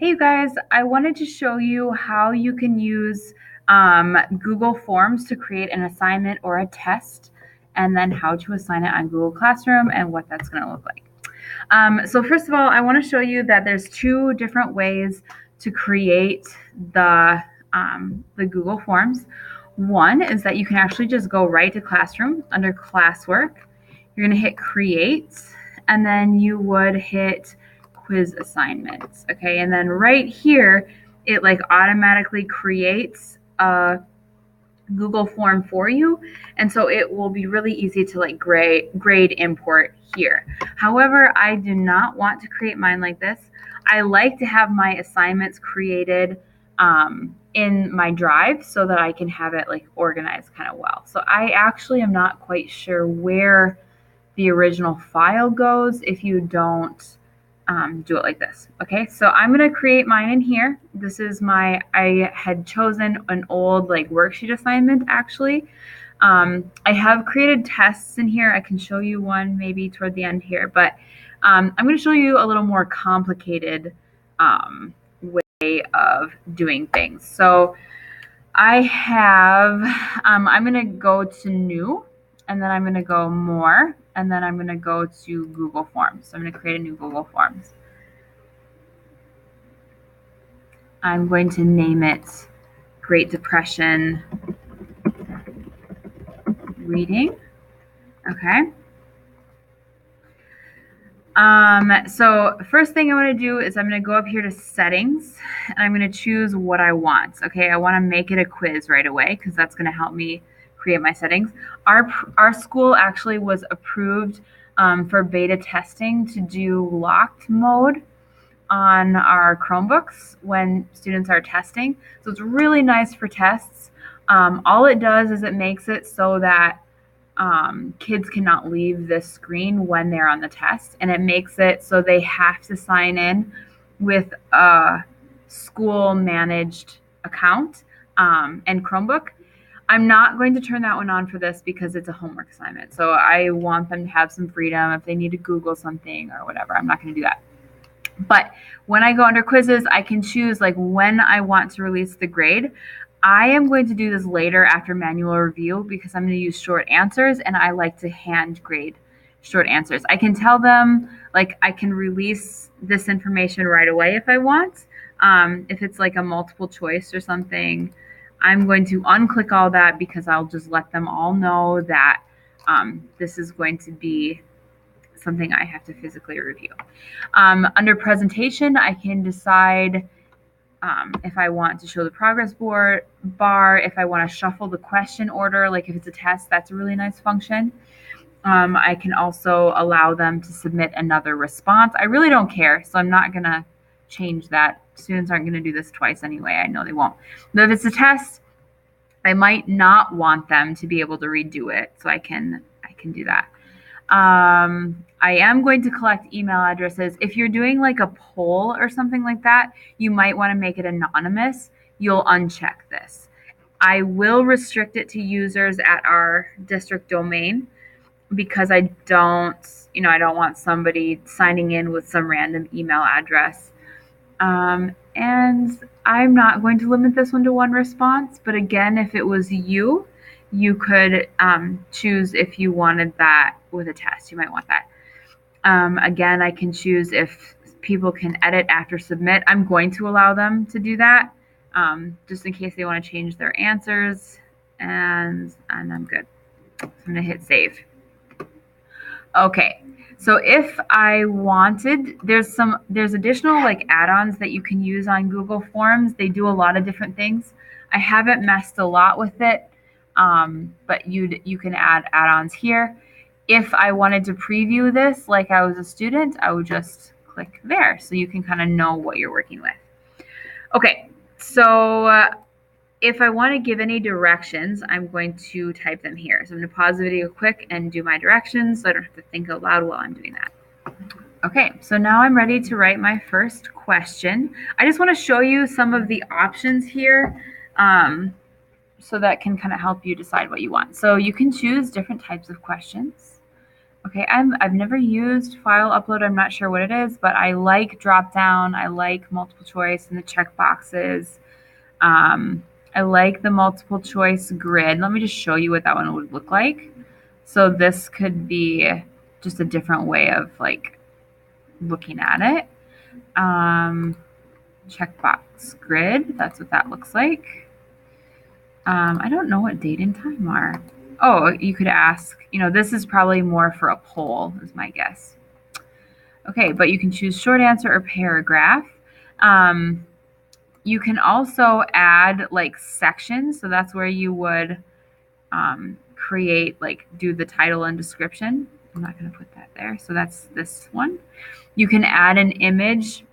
Hey you guys, I wanted to show you how you can use Google Forms to create an assignment or a test, and then how to assign it on Google Classroom and what that's going to look like. So first of all, I want to show you that there's two different ways to create the Google Forms. One is that you can actually just go right to Classroom under Classwork. You're going to hit Create, and then you would hit Quiz Assignments. Okay, and then right here, it like automatically creates a Google form for you, and so it will be really easy to like grade import here. However, I do not want to create mine like this. I like to have my assignments created in my Drive so that I can have it like organized kind of well. So I actually am not quite sure where the original file goes if you don't do it like this. Okay, so I'm going to create mine in here. This is I had chosen an old like worksheet assignment actually. I have created tests in here. I can show you one maybe toward the end here, but I'm going to show you a little more complicated way of doing things. So I'm going to go to New, and then I'm going to go More, and then I'm going to go to Google Forms. So I'm going to create a new Google Forms. I'm going to name it Great Depression Reading. Okay. So first thing I'm going to do is I'm going to go up here to Settings, and I'm going to choose what I want. Okay, I want to make it a quiz right away because that's going to help me create my settings. Our school actually was approved for beta testing to do locked mode on our Chromebooks when students are testing. So it's really nice for tests. All it does is it makes it so that kids cannot leave this screen when they're on the test, and it makes it so they have to sign in with a school managed account and Chromebook. I'm not going to turn that one on for this because it's a homework assignment. So I want them to have some freedom if they need to Google something or whatever. I'm not going to do that. But when I go under quizzes, I can choose like when I want to release the grade. I am going to do this later after manual review because I'm going to use short answers, and I like to hand grade short answers. I can tell them like I can release this information right away if I want. If it's like a multiple choice or something, I'm going to unclick all that because I'll just let them all know that this is going to be something I have to physically review. Under presentation, I can decide if I want to show the progress bar, if I want to shuffle the question order, like if it's a test, that's a really nice function. I can also allow them to submit another response. I really don't care, so I'm not going to change that. Students aren't going to do this twice anyway. I know they won't. But if it's a test, I might not want them to be able to redo it, so I can do that. I am going to collect email addresses. If you're doing like a poll or something like that, you might want to make it anonymous. You'll uncheck this. I will restrict it to users at our district domain because I don't want somebody signing in with some random email address. And I'm not going to limit this one to one response, but again, if it was you could choose if you wanted that with a test. You might want that. Again, I can choose if people can edit after submit. I'm going to allow them to do that just in case they want to change their answers, and I'm good. So I'm going to hit save. Okay, so if I wanted, there's additional like add-ons that you can use on Google Forms. They do a lot of different things. I haven't messed a lot with it, but you can add add-ons here. If I wanted to preview this like I was a student, I would just click there so you can kind of know what you're working with. Okay, so if I want to give any directions, I'm going to type them here. So I'm going to pause the video quick and do my directions so I don't have to think out loud while I'm doing that. Okay, so now I'm ready to write my first question. I just want to show you some of the options here so that can kind of help you decide what you want. So you can choose different types of questions. Okay, I've never used file upload. I'm not sure what it is, but I like drop down. I like multiple choice and the check boxes. I like the multiple choice grid. Let me just show you what that one would look like. So this could be just a different way of like looking at it. Checkbox grid, that's what that looks like. I don't know what date and time are. Oh, you could ask, this is probably more for a poll, is my guess. Okay, but you can choose short answer or paragraph. You can also add like sections. So that's where you would create, like, do the title and description. I'm not going to put that there. So that's this one. You can add an image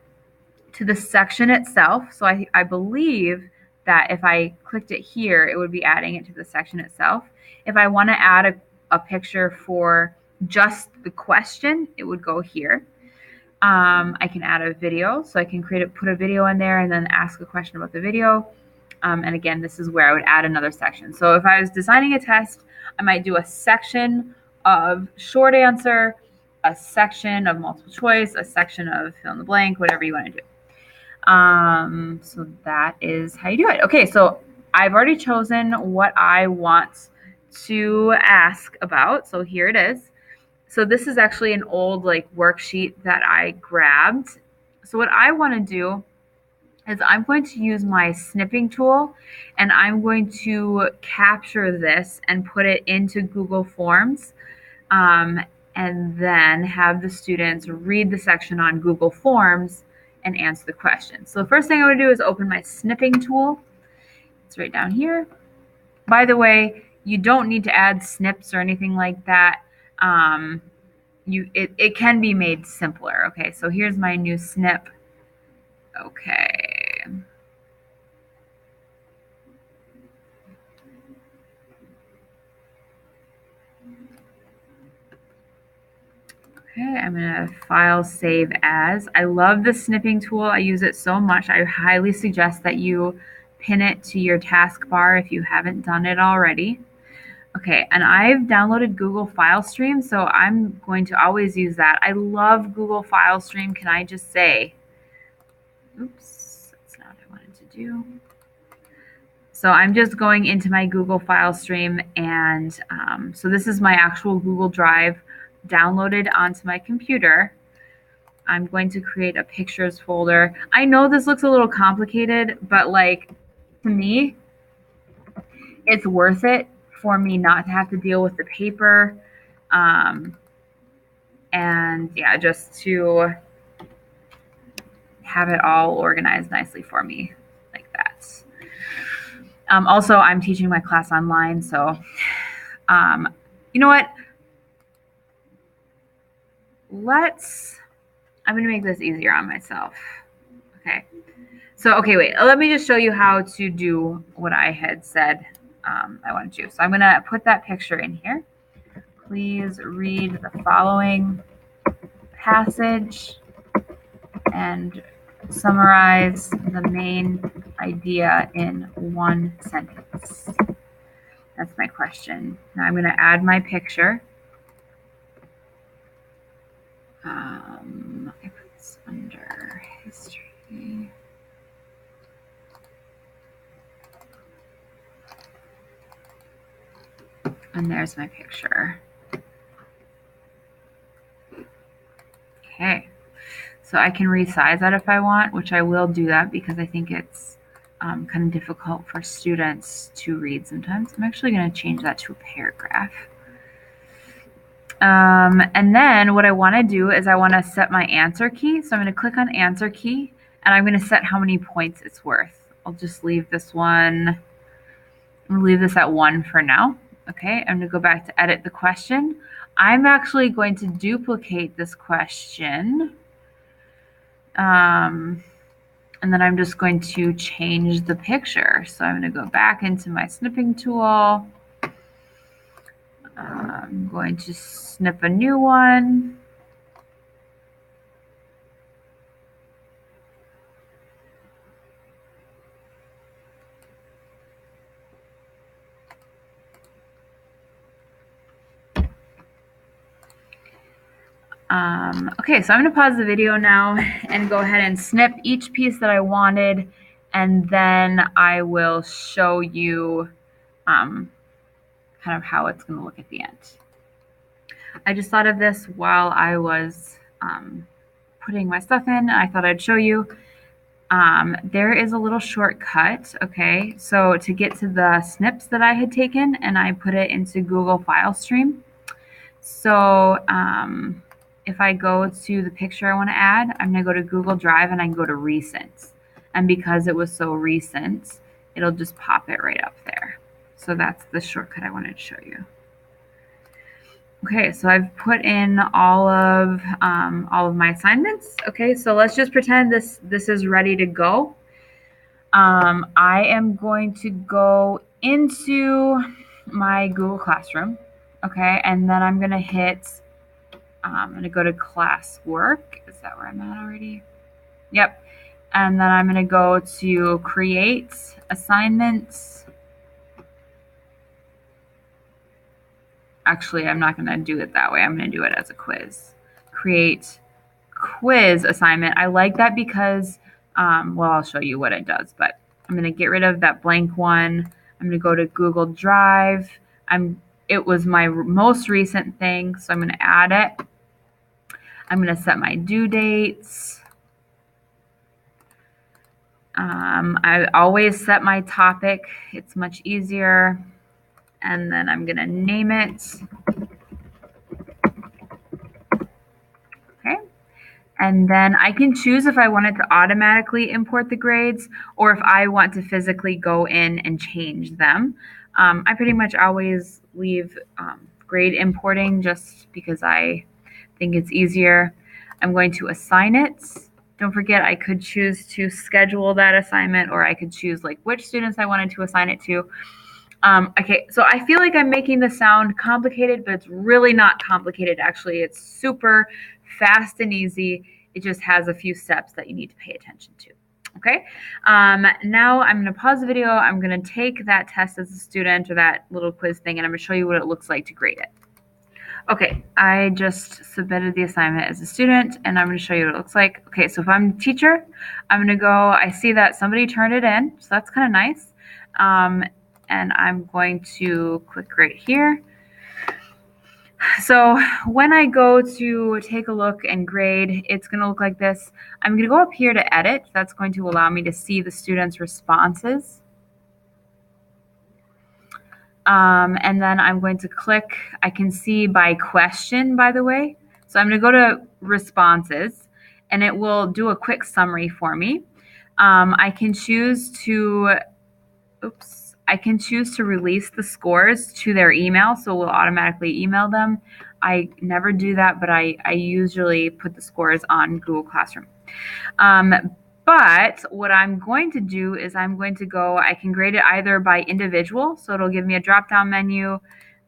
to the section itself. So I believe that if I clicked it here, it would be adding it to the section itself. If I want to add a picture for just the question, it would go here. I can add a video, so I can put a video in there and then ask a question about the video. And again, this is where I would add another section. So if I was designing a test, I might do a section of short answer, a section of multiple choice, a section of fill in the blank, whatever you want to do. So that is how you do it. Okay, so I've already chosen what I want to ask about. So here it is. So this is actually an old like worksheet that I grabbed. So what I want to do is I'm going to use my snipping tool and I'm going to capture this and put it into Google Forms, and then have the students read the section on Google Forms and answer the question. So the first thing I want to do is open my snipping tool. It's right down here. By the way, you don't need to add snips or anything like that. It can be made simpler. Okay, so here's my new snip. Okay. Okay, I'm gonna file save as. I love the snipping tool. I use it so much. I highly suggest that you pin it to your taskbar if you haven't done it already. Okay, and I've downloaded Google File Stream, so I'm going to always use that. I love Google File Stream. Can I just say, oops, that's not what I wanted to do. So I'm just going into my Google File Stream, and so this is my actual Google Drive downloaded onto my computer. I'm going to create a pictures folder. I know this looks a little complicated, but like, to me, it's worth it for me not to have to deal with the paper. And yeah, just to have it all organized nicely for me like that. Also, I'm teaching my class online, so you know what? I'm going to make this easier on myself. Okay. So, okay, wait. Let me just show you how to do what I had said I wanted to. So I'm going to put that picture in here. Please read the following passage and summarize the main idea in one sentence. That's my question. Now I'm going to add my picture. I put this under history. And there's my picture. Okay. So I can resize that if I want, which I will do that because I think it's kind of difficult for students to read sometimes. I'm actually going to change that to a paragraph. And then what I want to do is I want to set my answer key. So I'm going to click on answer key and I'm going to set how many points it's worth. I'll just leave this one. I'm going to leave this at 1 for now. Okay, I'm going to go back to edit the question. I'm actually going to duplicate this question. And then I'm just going to change the picture. So I'm going to go back into my snipping tool. I'm going to snip a new one. Okay, so I'm going to pause the video now and go ahead and snip each piece that I wanted, and then I will show you kind of how it's going to look at the end. I just thought of this while I was putting my stuff in. I thought I'd show you. There is a little shortcut, okay? So to get to the snips that I had taken, and I put it into Google File Stream. So if I go to the picture I want to add, I'm going to go to Google Drive and I can go to Recent. And because it was so recent, it'll just pop it right up there. So that's the shortcut I wanted to show you. Okay, so I've put in all of my assignments. Okay, so let's just pretend this is ready to go. I am going to go into my Google Classroom. Okay, and then I'm gonna hit. I'm gonna go to classwork. Is that where I'm at already? Yep. And then I'm gonna go to create assignments. Actually, I'm not going to do it that way. I'm going to do it as a quiz. Create quiz assignment. I like that because, well, I'll show you what it does, but I'm going to get rid of that blank one. I'm going to go to Google Drive. It was my most recent thing, so I'm going to add it. I'm going to set my due dates. I always set my topic. It's much easier. And then I'm going to name it. Okay. And then I can choose if I want it to automatically import the grades or if I want to physically go in and change them. I pretty much always leave grade importing just because I think it's easier. I'm going to assign it. Don't forget, I could choose to schedule that assignment, or I could choose like which students I wanted to assign it to. Okay, so I feel like I'm making this sound complicated, but it's really not complicated. Actually, it's super fast and easy. It just has a few steps that you need to pay attention to. Okay, now I'm going to pause the video. I'm going to take that test as a student, or that little quiz thing, and I'm going to show you what it looks like to grade it. Okay, I just submitted the assignment as a student, and I'm going to show you what it looks like. Okay, so if I'm a teacher, I'm going to go, I see that somebody turned it in, so that's kind of nice. And I'm going to click right here. So when I go to take a look and grade, it's going to look like this. I'm going to go up here to edit. That's going to allow me to see the students' responses. And then I'm going to click, I can see by question, by the way. So I'm going to go to responses, and it will do a quick summary for me. I can choose to, I can choose to release the scores to their email, so we'll automatically email them. I never do that, but I usually put the scores on Google Classroom. But what I'm going to do is I'm going to go, I can grade it either by individual, so it'll give me a drop-down menu.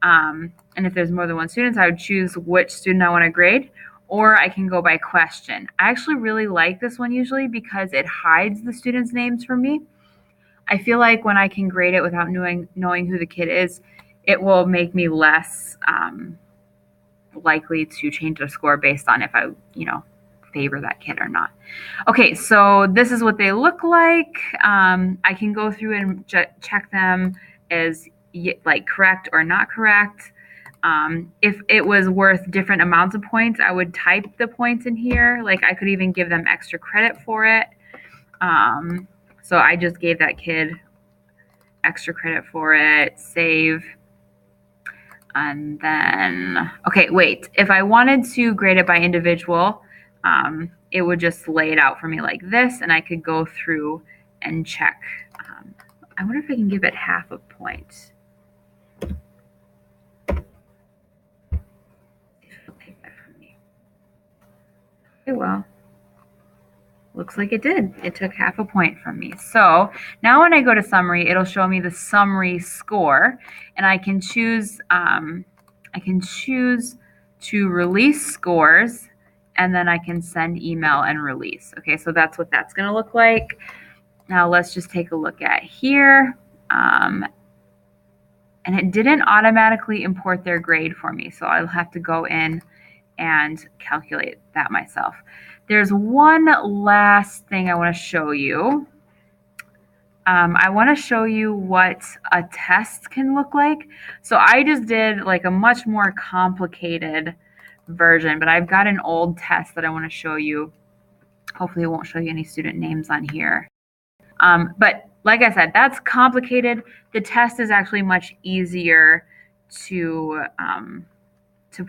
And if there's more than one student, I would choose which student I want to grade, or I can go by question. I actually really like this one usually because it hides the students' names for me. I feel like when I can grade it without knowing who the kid is, it will make me less likely to change the score based on if I, favor that kid or not. Okay, so this is what they look like. I can go through and check them as like correct or not correct. If it was worth different amounts of points, I would type the points in here. Like I could even give them extra credit for it. So I just gave that kid extra credit for it, save. And then, okay, wait. If I wanted to grade it by individual, it would just lay it out for me like this, and I could go through and check. I wonder if I can give it half a point. It'll take that from me. Okay, well. Looks like it did. It took half a point from me. So now when I go to summary, it'll show me the summary score, and I can choose to release scores, and then I can send email and release. Okay, so that's what that's going to look like. Now let's just take a look at here. And it didn't automatically import their grade for me, so I'll have to go in and calculate that myself. There's one last thing I want to show you. I want to show you what a test can look like. So I just did like a much more complicated version, but I've got an old test that I want to show you. Hopefully it won't show you any student names on here. But like I said, that's complicated. The test is actually much easier to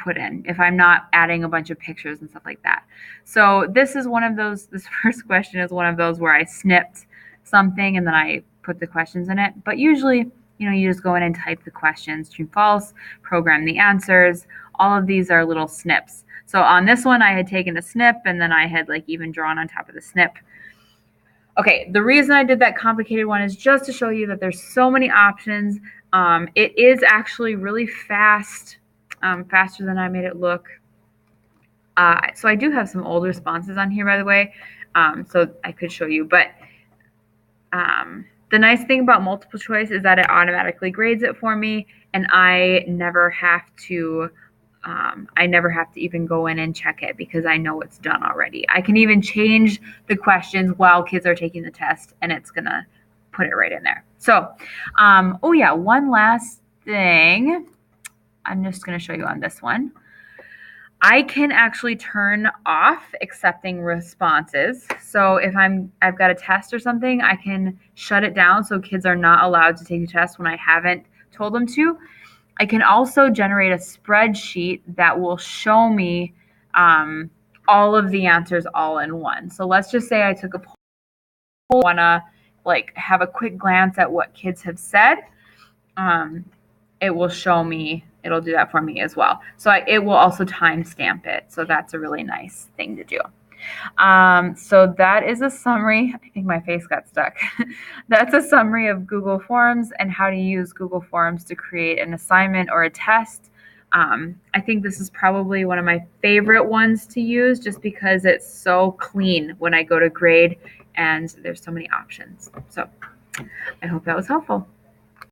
put in if I'm not adding a bunch of pictures and stuff like that. So this is one of those, this first question is one of those where I snipped something and then I put the questions in it. But usually, you just go in and type the questions, true, false, program the answers. All of these are little snips. So on this one, I had taken a snip and then I had like even drawn on top of the snip. Okay, the reason I did that complicated one is just to show you that there's so many options. It is actually really fast, faster than I made it look. So I do have some old responses on here, by the way, so I could show you. But the nice thing about multiple choice is that it automatically grades it for me, and I never have to even go in and check it because I know it's done already. I can even change the questions while kids are taking the test, and it's going to put it right in there. So, oh yeah, one last thing. I'm just going to show you on this one. I can actually turn off accepting responses. So if I've got a test or something, I can shut it down so kids are not allowed to take the test when I haven't told them to. I can also generate a spreadsheet that will show me all of the answers all in one. So let's just say I took a poll, want to like have a quick glance at what kids have said. It will show me, it'll do that for me as well. So it will also timestamp it. So that's a really nice thing to do. So that is a summary. I think my face got stuck. That's a summary of Google Forms and how to use Google Forms to create an assignment or a test. I think this is probably one of my favorite ones to use just because it's so clean when I go to grade and there's so many options. So I hope that was helpful.